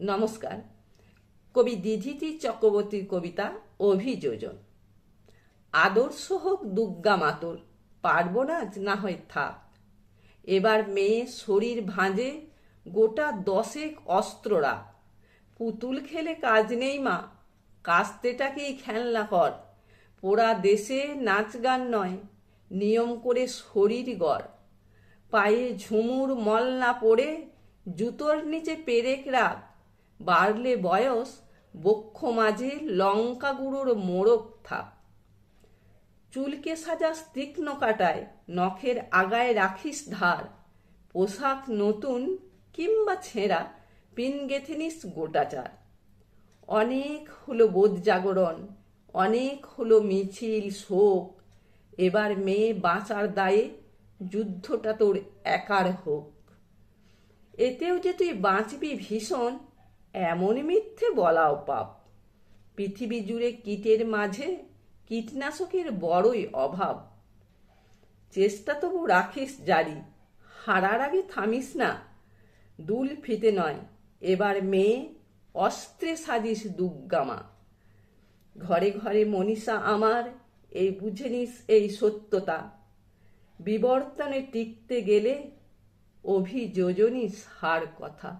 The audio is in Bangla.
নমস্কার। কবি দিধিতি চক্রবর্তীর কবিতা অভিযোজন। আদর্শ হোক দুর্গা মাতর, পারবো না না হয় থাক। এবার মেয়ে শরীর ভাঁজে গোটা 10 অস্ত্ররা। পুতুল খেলে কাজ নেই মা, কাস্তেটাকেই খেলনা কর। পোড়া দেশে নাচ গান নয়, নিয়ম করে শরীর গড়। পায়ে ঝুমুর মল না পড়ে জুতোর নিচে পেরেক রাখ। বাড়লে বয়স বক্ষ মাঝে লঙ্কা গুঁড়োর মোড়ক থাক। চুলকে সাজাস তীক্ষ্ণ কাটায়, নখের আগায় রাখিস ধার। পোশাক নতুন কিংবা ছেঁড়া, পিন গেঁথে নিস গোটাচার। অনেক হলো বোধ জাগরণ, অনেক হলো মিছিল শোক। এবার মেয়ে বাঁচার দায়ে যুদ্ধটা তোর একার হোক। এতেও যে তুই বাঁচবি ভীষণ, এমন মিথ্যে বলাও পাপ। পৃথিবী জুড়ে কীটের মাঝে কীটনাশকের বড়ই অভাব। চেষ্টা তবু রাখিস জারি, হারার আগে থামিস না। দুল ফিতে নয়, এবার মেয়ে অস্ত্রে সাজিস দুর্গামা। ঘরে ঘরে মনীষা আমার, এই বুঝে নিস এই সত্যতা। বিবর্তনে টিকতে গেলে অভিযোজনই সার কথা।